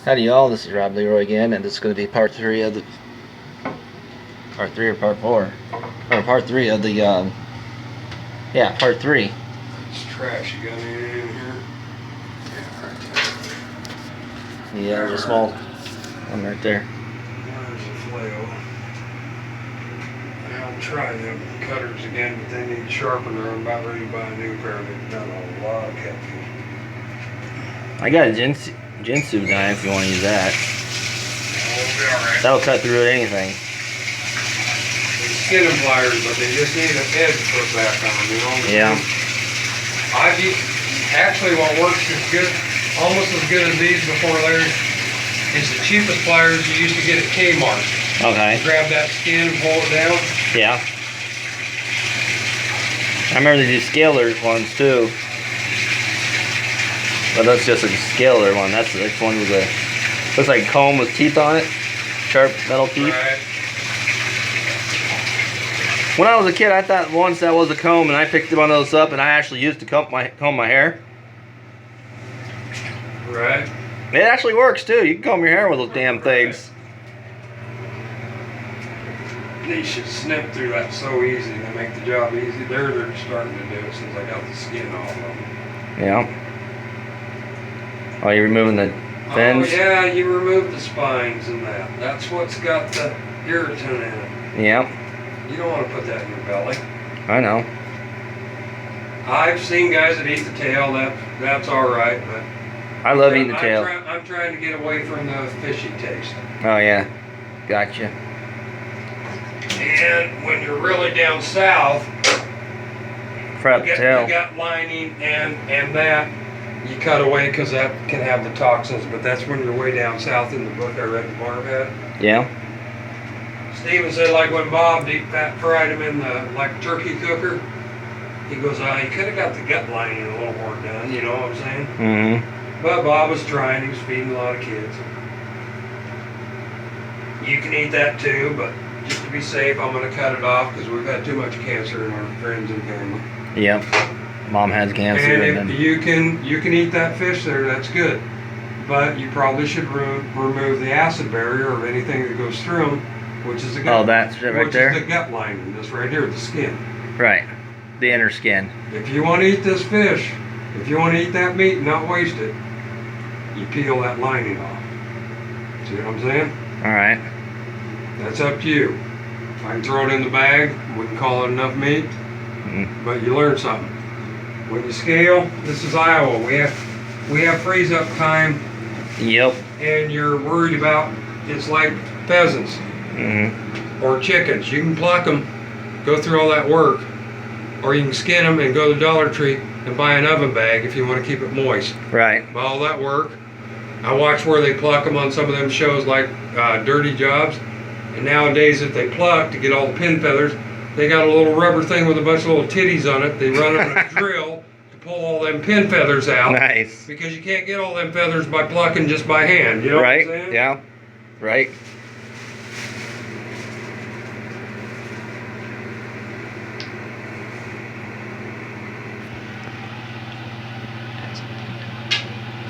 Howdy y'all, this is Rob LeRoy again, and this is going to be part 3 of the... Part 3 or part 4? Or part 3 of the, yeah, part 3. It's trash, you got anything in here? Yeah, right there. Yeah, there's a small one right there. There's a flail. I'll try them cutters again, but they need sharpener. I'm about ready to buy a new pair. They've done a lot of catfish. I got a Jinsu knife if you want to use that. That'll be alright. That'll cut through anything. They skin them pliers, but they just need an edge put back on them, you know what I mean? Yeah. I've used, actually what works as good, almost as good as these before Larry, is the cheapest pliers you used to get at Kmart. Okay. Grab that skin, pull it down. Yeah. I remember they do scalar ones too. But that's just a scalar one. That's like one with a, looks like a comb with teeth on it. Sharp metal teeth. Right. When I was a kid, I thought once that was a comb, and I picked one of those up, and I actually used to comb my hair. Right. It actually works too. You can comb your hair with those damn things. They should snip through that so easy. They make the job easy. They're starting to do it since I got the skin off of them. Yeah. Oh, you're removing the fins? Oh yeah, you remove the spines and that. That's what's got the irritant in it. Yeah. You don't want to put that in your belly. I know. I've seen guys that eat the tail. That's all right, but I love eating the tail. I'm trying to get away from the fishy taste. Oh yeah. Gotcha. And when you're really down south, Prep the tail. you got lining and that you cut away because that can have the toxins. But that's when you're way down south in the book I read the Barb had. Yeah. Steven said like when Bob deep fat fried him in the like turkey cooker, he goes, he could have got the gut lining a little more done. You know what I'm saying? Mm-hmm. But Bob was trying. He was feeding a lot of kids. You can eat that too, but just to be safe, I'm going to cut it off because we've had too much cancer in our friends and family. Yep. Mom has cancer. And if you can eat that fish there, that's good. But you probably should remove the acid barrier of anything that goes through them, which is the gut. Oh, that's right which there? is the gut lining. This right here, the skin. Right. The inner skin. If you want to eat this fish, if you want to eat that meat and not waste it, you peel that lining off. See what I'm saying? All right. That's up to you. I can throw it in the bag, wouldn't call it enough meat, but you learn something. When you scale, this is Iowa. We have freeze up time. Yep. And you're worried about, it's like pheasants or chickens. You can pluck them, go through all that work, or you can skin them and go to Dollar Tree and buy an oven bag if you want to keep it moist. Right. Buy all that work. I watch where they pluck them on some of them shows like Dirty Jobs. And nowadays, if they pluck to get all the pin feathers, they got a little rubber thing with a bunch of little titties on it. They run it on a drill to pull all them pin feathers out. Nice. Because you can't get all them feathers by plucking just by hand. You know right. what I'm saying? Yeah. Right.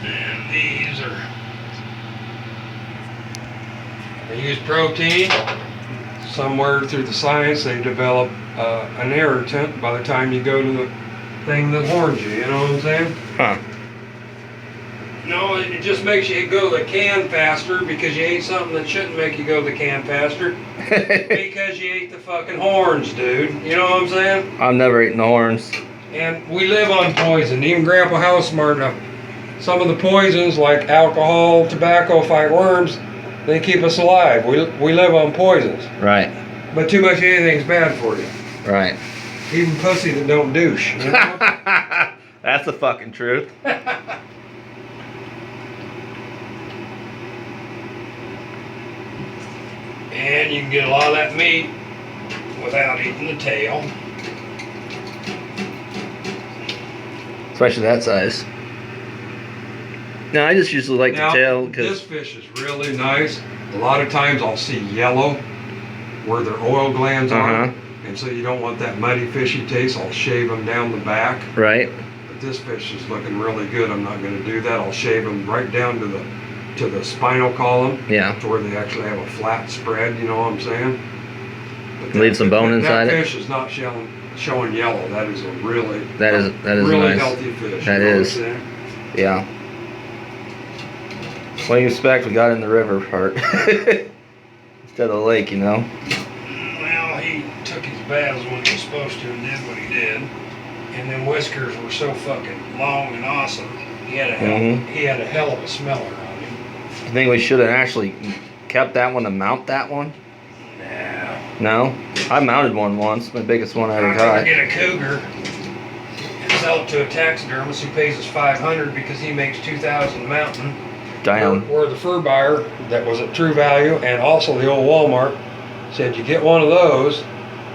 And these are... They use protein. Somewhere through the science, they develop an irritant by the time you go to the thing that horns you. You know what I'm saying? Huh. No, it just makes you go to the can faster because you ate something that shouldn't make you go to the can faster. Because you ate the fucking horns, dude. You know what I'm saying? I've never eaten the horns. And we live on poison. Even Grandpa House smart enough. Some of the poisons, like alcohol, tobacco, fight worms, they keep us alive. We live on poisons. Right. But too much of anything's bad for you. Right. Even pussy that don't douche. You know? That's the fucking truth. And you can get a lot of that meat without eating the tail. Especially that size. No, I just usually like the tail because this fish is really nice. A lot of times I'll see yellow where their oil glands are, and so you don't want that muddy fishy taste. I'll shave them down the back. Right. But this fish is looking really good. I'm not going to do that. I'll shave them right down to the to the spinal column. Yeah. To where they actually have a flat spread. You know what I'm saying? But Leave some bone inside that it. fish is not showing yellow. That is a really really really nice. healthy fish. That is. Yeah. What do you expect? We got in the river part instead of the lake, you know. Well, he took his baths when he was supposed to and did what he did. And then whiskers were so fucking long and awesome. He had a hell of a smeller on him. You think we should have actually kept that one to mount that one? No? I mounted one once, my biggest one I ever I'd caught. rather get a cougar and sell it to a taxidermist who pays us $500 because he makes $2,000 mountain. Damn. Where the fur buyer that was at True Value and also the old Walmart said, you get one of those,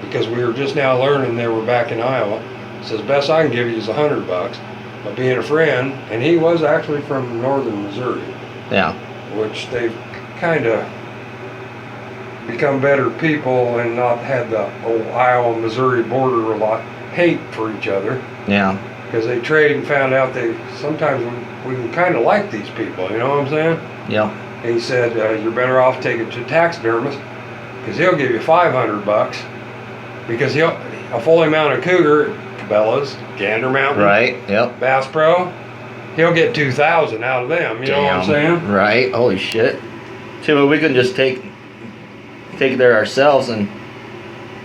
because we were just now learning they were back in Iowa. Says, best I can give you is $100. But being a friend, and he was actually from northern Missouri. Yeah. Which they've kind of become better people and not had the old Iowa-Missouri border a lot hate for each other. Yeah. Because they trade and found out sometimes we can kind of like these people, you know what I'm saying? Yeah. He said, you're better off taking it to a taxidermist because he'll give you $500 because a fully mounted cougar, Cabela's, Gander Mountain, Right, yep. Bass Pro, he'll get $2,000 out of them, you know what I'm saying? Right, holy shit. See, well, we can just take it there ourselves and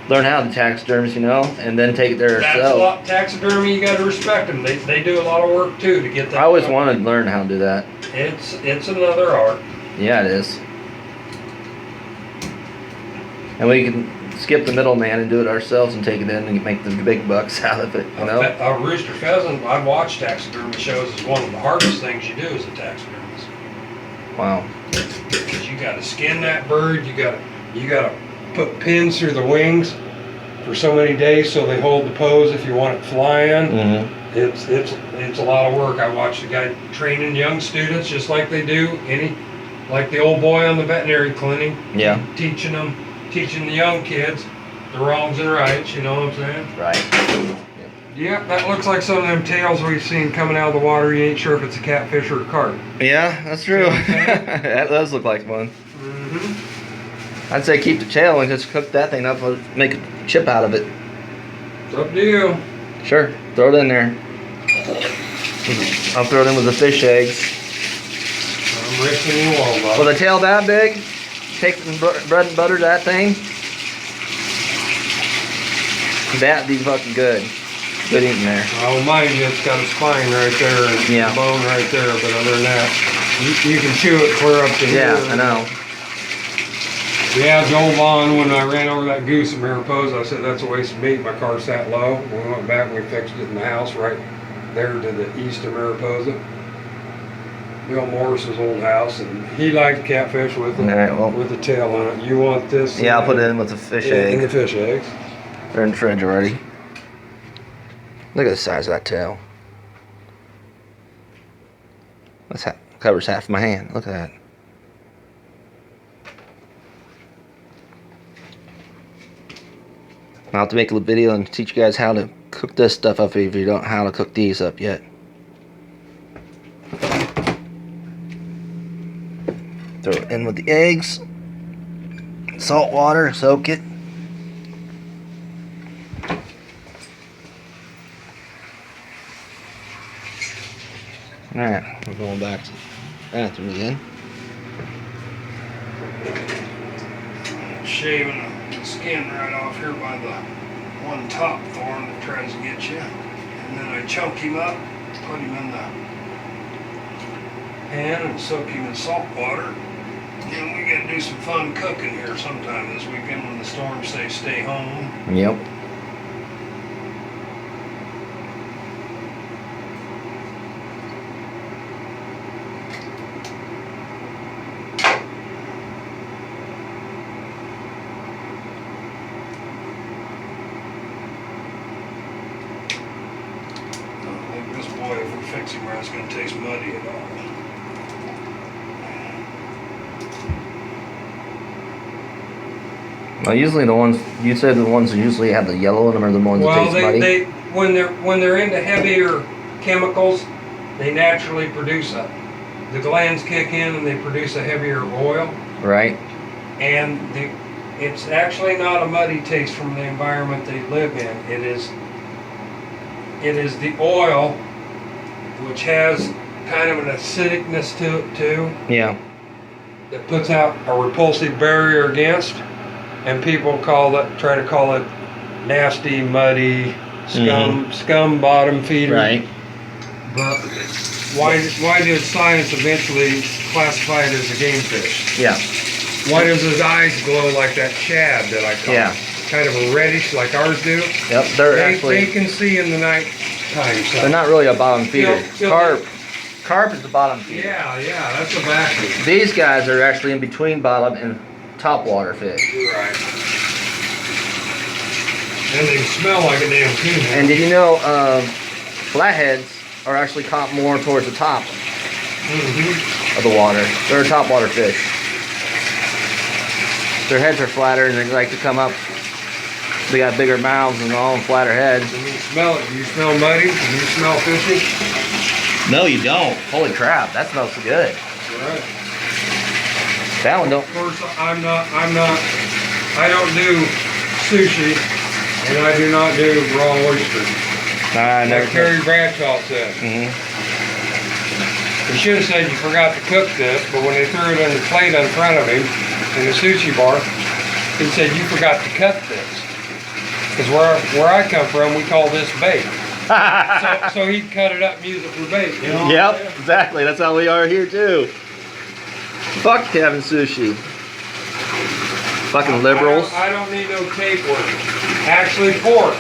learn how to taxidermist, you know, and then take it there That's ourselves. a lot. Taxidermy, you got to respect them. They do a lot of work too to get that. I always wanted to learn how to do that. It's another art. Yeah, it is. And we can skip the middleman and do it ourselves and take it in and make the big bucks out of it, you know? A rooster pheasant, I've watched taxidermy shows, is one of the hardest things you do as a taxidermist. Wow. Because you got to skin that bird, you got to put pins through the wings for so many days so they hold the pose if you want it flying. Mm-hmm. It's a lot of work. I watched a guy training young students just like they do like the old boy on the veterinary clinic. Yeah. Teaching the young kids the wrongs and rights, you know what I'm saying? Right. Yeah, that looks like some of them tails we've seen coming out of the water. You ain't sure if it's a catfish or a carp. Yeah, that's true. That does look like one. Mm-hmm. I'd say keep the tail and just cook that thing up and make a chip out of it. It's up to you. Sure, throw it in there. I'll throw it in with the fish eggs. I'm racing you all, bud. With a tail that big, take some bread and butter that thing. That'd be fucking good. Good eating there. Oh, mind you, it's got a spine right there and Yeah. a bone right there, but other than that, you can chew it clear up to here. Yeah, I know. Yeah, Joel Vaughn, when I ran over that goose in Mariposa, I said, that's a waste of meat. My car sat low. We went back and we fixed it in the house right there to the east of Mariposa. Bill Morris's old house, and he liked catfish with it, Alright, well. with the tail on it. You want this? Yeah, I'll put it in with the fish in the egg. fish eggs. They're in the fridge already. Look at the size of that tail. Covers half my hand. Look at that. I'll have to make a video and teach you guys how to cook this stuff up if you don't know how to cook these up yet. Throw it in with the eggs. Salt water, soak it. Alright, we're going back to the bathroom again. Shaving the skin right off here by the one top thorn that tries to get you. And then I chunk him up, put him in the pan and soak him in salt water. And we gotta do some fun cooking here sometime this weekend when the storms say stay home. Yep. Like this boy, if we fix him right, it's gonna taste muddy at all. Well, usually the ones you said the ones that usually have the yellow in them are the ones that Well, taste muddy. they when they're into heavier chemicals, they naturally produce a the glands kick in and they produce a heavier oil. Right. And it's actually not a muddy taste from the environment they live in. It is the oil, which has kind of an acidicness to it too. Yeah. That puts out a repulsive barrier against, and people try to call it nasty, muddy, scum bottom feeder. Right. But why did science eventually classify it as a game fish? Yeah. Why does his eyes glow like that shad that I call? Yeah. Kind of a reddish like ours do? Yep, They can see in the night time. So. They're not really a bottom feeder. Carp. Carp is the bottom feeder. Yeah, that's a vacuum. These guys are actually in between bottom and top water fish. Right. And they smell like a damn tuna. And did you know flatheads are actually caught more towards the top of the water? They're a top water fish. Their heads are flatter and they like to come up. They got bigger mouths and all and flatter heads. When you smell it, do you smell muddy? Do you smell fishy? No, you don't. Holy crap, that smells so good. Right. That one don't. Of course, I don't do sushi, and I do not do raw oysters. I never. Like Terry Bradshaw said. He should have said you forgot to cook this, but when they threw it on the plate in front of him in the sushi bar, he said you forgot to cut this. Because where I come from, we call this bait. so he'd cut it up and use it for bait. You know? Yep, exactly. That's how we are here too. Fuck Kevin Sushi. Fucking liberals. I don't need no tapeworm. Actually, pork.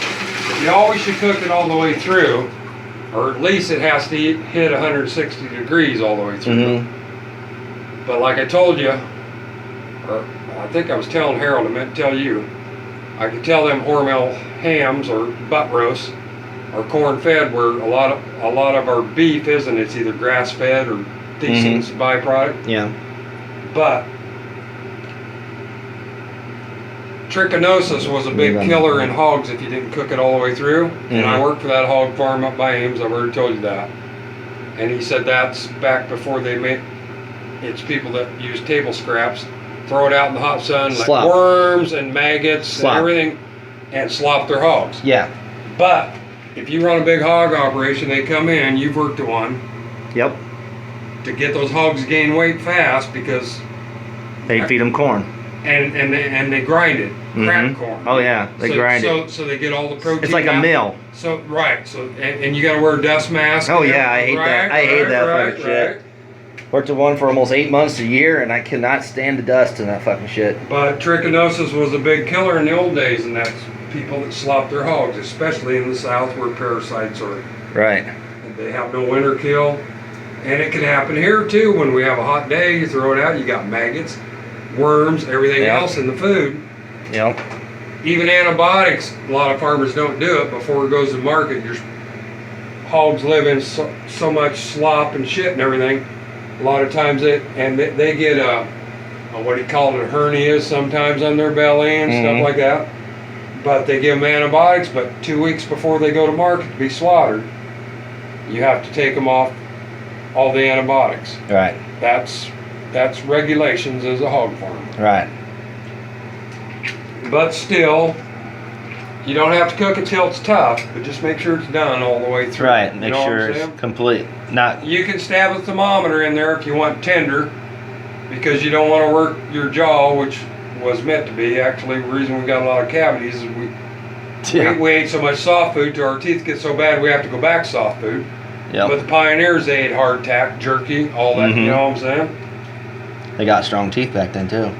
You always should cook it all the way through, or at least it has to hit 160 degrees all the way through. But like I told you, or I think I was telling Harold, I meant to tell you, I could tell them Hormel hams or butt roasts are corn fed, where a lot of our beef isn't. It's either grass fed or decent byproduct. Yeah. But trichinosis was a big killer in hogs if you didn't cook it all the way through. And I worked for that hog farm up by Ames. I've already told you that. And he said that's back before they made. It's people that use table scraps, throw it out in the hot sun, like worms and maggots and everything, and slop their hogs. Yeah. But if you run a big hog operation, they come in. You've worked at one. Yep. To get those hogs to gain weight fast because they feed them corn. And they grind it, crack corn. Oh yeah, they grind it. So they get all the protein. It's like a mill. So and you got to wear a dust mask. Oh yeah, I hate that. I hate that fucking shit. Worked at one for almost 8 months a year, and I cannot stand the dust in that fucking shit. But trichinosis was a big killer in the old days, and that's people that slop their hogs, especially in the South where parasites are. Right. And they have no winter kill, and it can happen here too. When we have a hot day, you throw it out, you got maggots, worms, everything else in the food. Yep. Even antibiotics, a lot of farmers don't do it before it goes to market. Your hogs live in so much slop and shit and everything. A lot of times they get what do you call it, hernias sometimes on their belly and stuff like that. But they give them antibiotics, but 2 weeks before they go to market to be slaughtered, you have to take them off all the antibiotics. Right. That's regulations as a hog farm. Right. But still, you don't have to cook it till it's tough, but just make sure it's done all the way through. Right. Make sure it's complete. Not. You can stab a thermometer in there if you want tender, because you don't want to work your jaw, which was meant to be. Actually, the reason we got a lot of cavities is we ate so much soft food till our teeth get so bad we have to go back to soft food. Yep. But the pioneers, they ate hardtack, jerky, all that. You know what I'm saying? They got strong teeth back then too.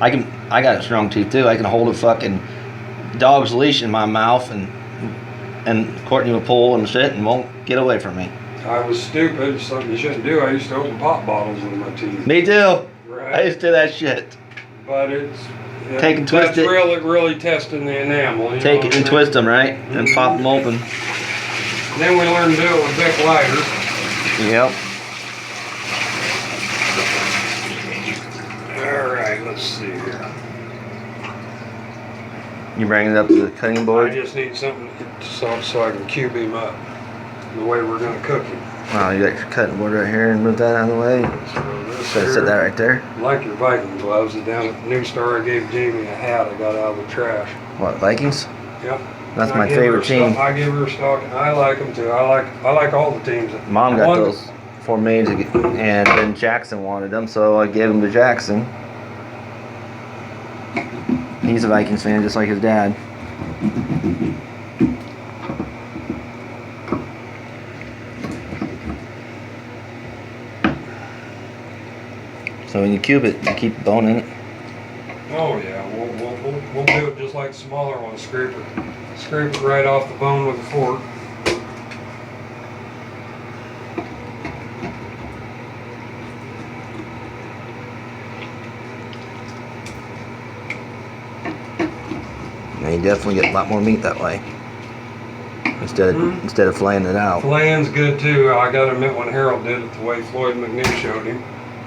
I got strong teeth too. I can hold a fucking dog's leash in my mouth and Courtney will pull and shit and won't get away from me. I was stupid. It's something you shouldn't do. I used to open pop bottles with my teeth. Me too. Right. I used to do that shit. But it's take and twist it. Really testing the enamel. Take it and twist them, right, and pop them open. Then we learned to do it with Bic lighters. Yep. All right, let's see here. You bring it up to the cutting board? I just need something so I can cube him up the way we're going to cook him. Oh, you got your cutting board right here and move that out of the way. So set that right there. Like your Viking gloves, and down at the new store I gave Jamie a hat I got out of the trash. What, Vikings? Yep. That's my favorite team. I give her a stock, and I like them too. I like all the teams. Mom got those for me, and then Jackson wanted them, so I gave them to Jackson. He's a Vikings fan, just like his dad. So when you cube it, you keep the bone in it. Oh yeah, we'll do it just like smaller ones. Scrape it right off the bone with a fork. Now you definitely get a lot more meat that way. Instead of flaying it out. Flaying's good too. I gotta admit, when Harold did it the way Floyd McNew showed him.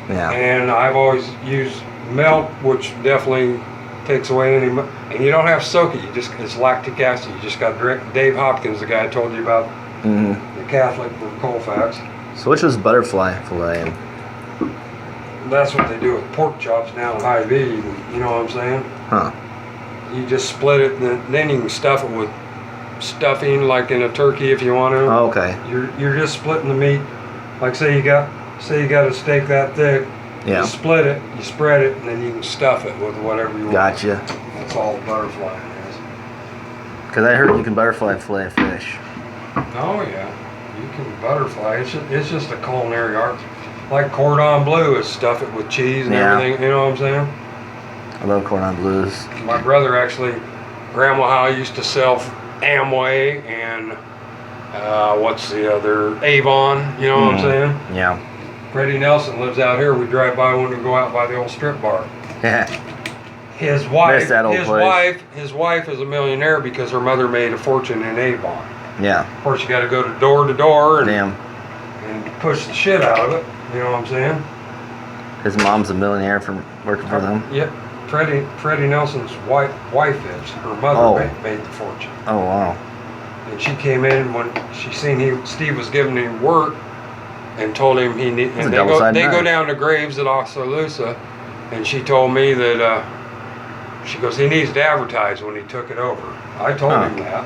Yeah. And I've always used milk, which definitely takes away any. And you don't have to soak it. It's lactic acid. You just got to drink. Dave Hopkins, the guy I told you about, the Catholic from Colfax. So which was butterfly fillet? That's what they do with pork chops down at Hy-Vee. You know what I'm saying? Huh. You just split it, and then you can stuff it with stuffing, like in a turkey, if you want to. Oh, okay. You're just splitting the meat. Like say you got a steak that thick. Yeah. You split it, you spread it, and then you can stuff it with whatever you want. Gotcha. That's all butterfly is. Because I heard you can butterfly fillet a fish. Oh yeah, you can butterfly. It's just a culinary art. Like cordon bleu is stuff it with cheese and everything. You know what I'm saying? I love cordon bleus. My brother actually, Grandma Howe used to sell Amway and what's the other, Avon. You know what I'm saying? Yeah. Freddie Nelson lives out here. We drive by when we go out by the old strip bar. Yeah. His wife is a millionaire because her mother made a fortune in Avon. Yeah. Of course, you got to go to door and Damn. and push the shit out of it. You know what I'm saying? His mom's a millionaire from working for them. Yep. Freddie Nelson's wife is. Her mother made the fortune. Oh wow. And she came in when she seen Steve was giving him work, and told him he need. And they go down to Graves at Oskaloosa, and she told me that she goes, he needs to advertise when he took it over. I told him that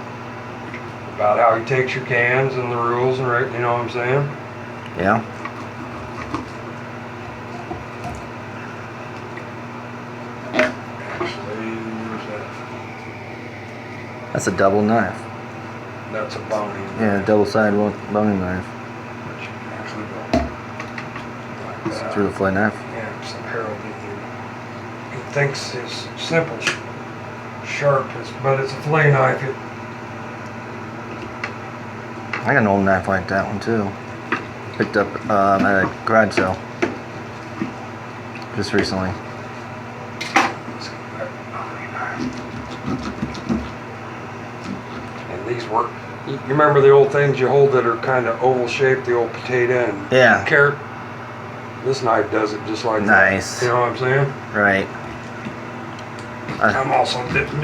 about how he takes your cans and the rules and you know what I'm saying? Yeah. Actually, where's that? That's a double knife. That's a boning. Yeah, double-sided boning knife. But you can actually go like that. Through the fillet knife. Yeah, some Harold he thinks it's simple, sharp, but it's a fillet knife. I got an old knife like that one too. Picked up at a garage sale just recently. And these work. You remember the old things you hold that are kind of oval shaped, the old potato and carrot? This knife does it just like nice. that. You know what I'm saying? Right. I'm also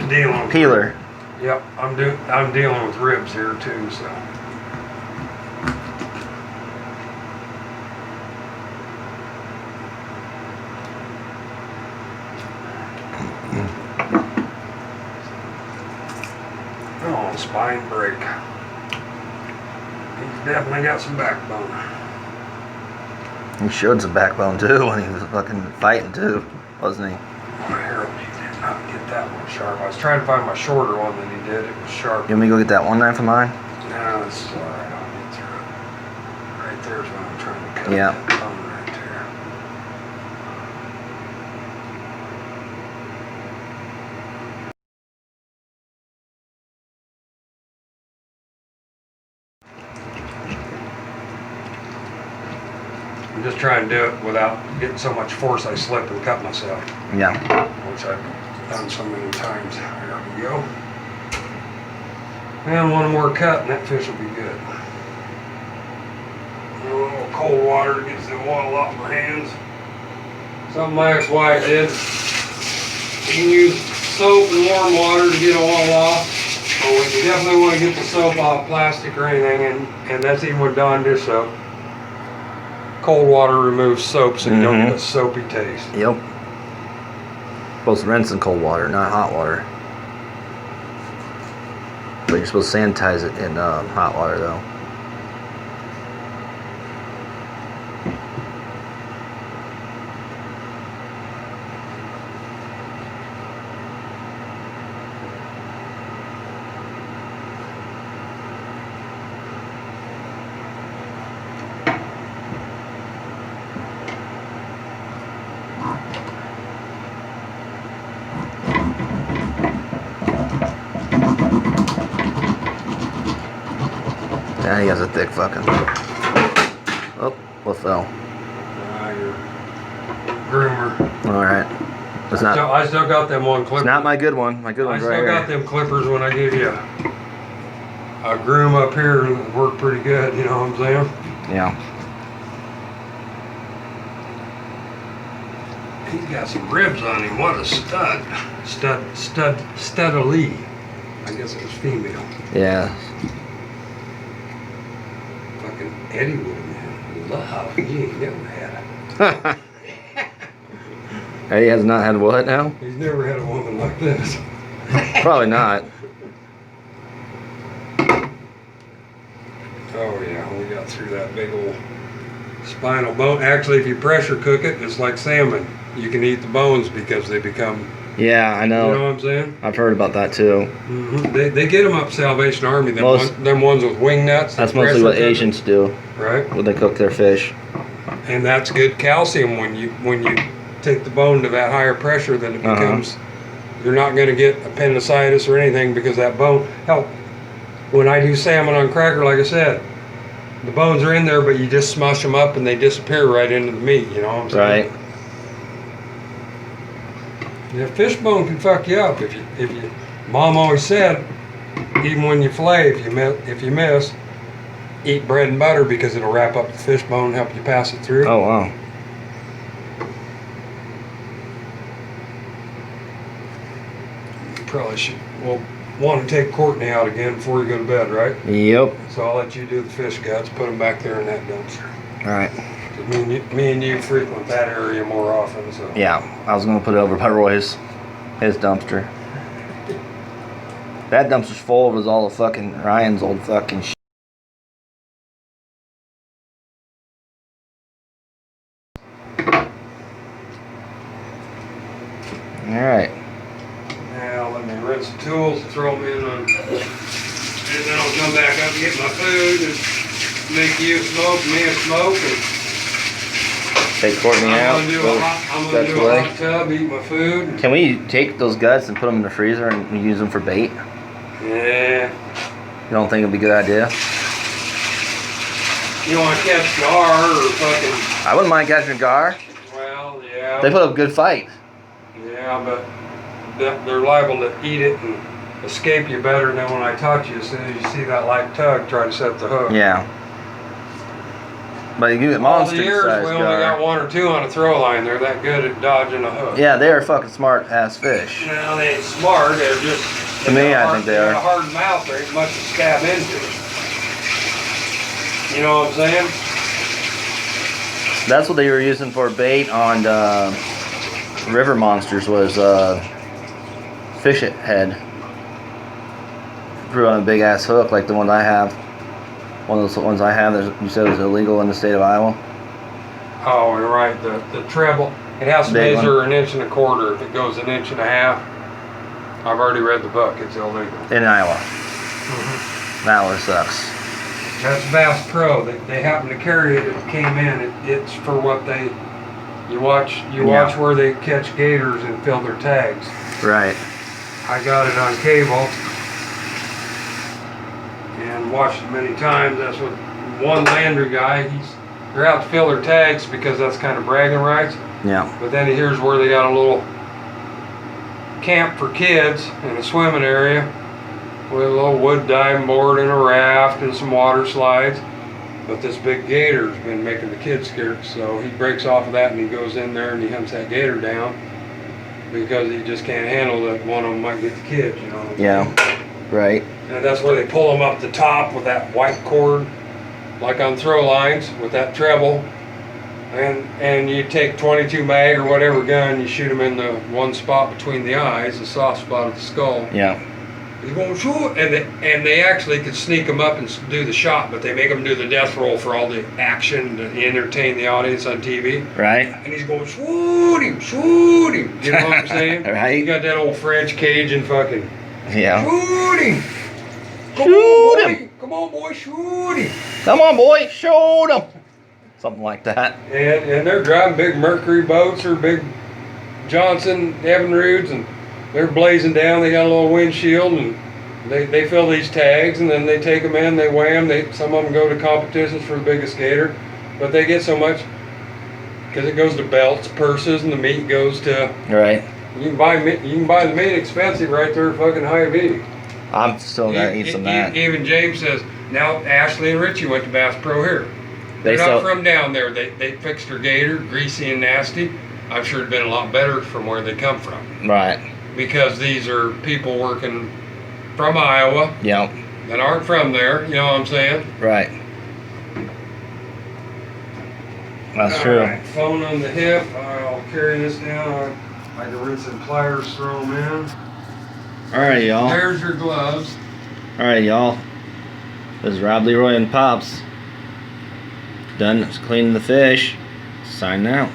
dealing with peeler. Yep, I'm dealing with ribs here too, so. Oh, spine break. He's definitely got some backbone. He showed some backbone too when he was fucking fighting too, wasn't he? Harold, he did not get that one sharp. I was trying to find my shorter one that he did. It was sharp. You want me to go get that one knife of mine? No, it's alright. I'll get through it. Right there's what I'm trying to cut. Yeah. That bone right there. I'm just trying to do it without getting so much force I slip and cut myself. Yeah. Which I've done so many times. There we go. And one more cut and that fish will be good. A little cold water gets the oil off my hands. Something my ex-wife did. You can use soap and warm water to get oil off. But you definitely want to get the soap off plastic or anything, and that's even with Dawn dish soap. cold water removes soap, so you don't get a soapy taste. Yep. Supposed to rinse in cold water, not hot water. But you're supposed to sanitize it in hot water, though. Yeah, he has a thick fucking. Oh, what fell? Your groomer. All right. It's not. I still got them on clippers. It's not my good one. My good one's right here. I still got them clippers when I gave you a groom up here and worked pretty good. You know what I'm saying? Yeah. He's got some ribs on him. What a stud. Studily. I guess it was female. Yeah. Fucking Eddie would have love. He ain't never had it. Eddie has not had what now? He's never had a woman like this. Probably not. Oh yeah, we got through that big old spinal bone. Actually, if you pressure cook it, it's like salmon. You can eat the bones because they become. Yeah, I know. You know what I'm saying? I've heard about that too. Mm-hmm. They get them up Salvation Army. Them ones with wing nuts. That's mostly what Asians do. Right. When they cook their fish. And that's good calcium when you take the bone to that higher pressure that it becomes. You're not going to get appendicitis or anything because that bone. Hell, when I do salmon on cracker, like I said, the bones are in there, but you just smush them up and they disappear right into the meat. You know what I'm saying? Right. Yeah, fish bone can fuck you up if you. Mom always said, even when you fillet, if you miss, eat bread and butter because it'll wrap up the fish bone and help you pass it through. Oh wow. You probably should. Well, want to take Courtney out again before you go to bed, right? Yep. So I'll let you do the fish guts. Put them back there in that dumpster. All right. Me and you frequent that area more often, so. Yeah, I was gonna put it over by Roy's, his dumpster. That dumpster's full of all the fucking Ryan's old fucking shit. All right. Now let me rinse the tools, throw them in, and then I'll come back up and get my food and make you smoke, me a smoke, and Take Courtney out. I'm gonna do a hot tub, eat my food. Can we take those guts and put them in the freezer and use them for bait? Yeah. You don't think it'd be a good idea? You want to catch gar or fucking? I wouldn't mind catching a gar. Well, yeah. They put up a good fight. Yeah, but they're liable to eat it and escape you better than when I taught you. As soon as you see that light tug, try to set the hook. Yeah. But you get All monster the years size we only gar. got one or two on a throw line. They're that good at dodging a hook. Yeah, they are fucking smart ass fish. Well, they ain't smart. They're just. To me, I think they are. Got a hard mouth. There ain't much to stab into. You know what I'm saying? That's what they were using for bait on river monsters was fish head. Threw on a big ass hook like the one I have. One of those ones I have that you said was illegal in the state of Iowa. Oh, you're right. The treble. It has to Big measure one. 1.25 inches. If it goes 1.5 inches, I've already read the book. It's illegal. In Iowa. Mm-hmm. That one sucks. That's Bass Pro. They happen to carry it. It came in. It's for what they. You watch where they catch gators and fill their tags. Right. I got it on cable and watched it many times. That's what one Landry guy. They're out to fill their tags because that's kind of bragging rights. Yeah. But then here's where they got a little camp for kids in a swimming area with a little wood diving board and a raft and some water slides. But this big gator's been making the kids scared, so he breaks off of that and he goes in there and he hunts that gator down because he just can't handle that one of them might get the kids, you know. Yeah. Right. And that's where they pull them up the top with that white cord, like on throw lines with that treble. And you take 22 mag or whatever gun, you shoot them in the one spot between the eyes, the soft spot of the skull. Yeah. He's going, shoot, and they actually could sneak them up and do the shot, but they make them do the death roll for all the action to entertain the audience on TV. Right. And he's going, shoot him, shoot him. You know what I'm saying? Right. You got that old French Cajun fucking. Yeah. Shoot him. Shoot him. Come on, boy, shoot him. Come on, boy, shoot him. Something like that. And they're driving big Mercury boats or big Johnson Evinrudes, and they're blazing down. They got a little windshield, and they fill these tags, and then they take them in. They weigh them. Some of them go to competitions for the biggest gator, but they get so much because it goes to belts, purses, and the meat goes to. Right. You can buy the meat expensive right there, fucking Hy-Vee. I'm still gonna eat some of that. Even James says now Ashley and Richie went to Bass Pro here. They're not from down there. They fixed their gator, greasy and nasty. I'm sure it'd been a lot better from where they come from. Right. Because these are people working from Iowa. Yep. That aren't from there. You know what I'm saying? Right. That's All true. Right, phone on the hip. I'll carry this down. I can rinse and pliers, throw them in. All right, y'all. There's your gloves. All right, y'all. This is Rob, LeRoy, and Pops. Done cleaning the fish. Signing out.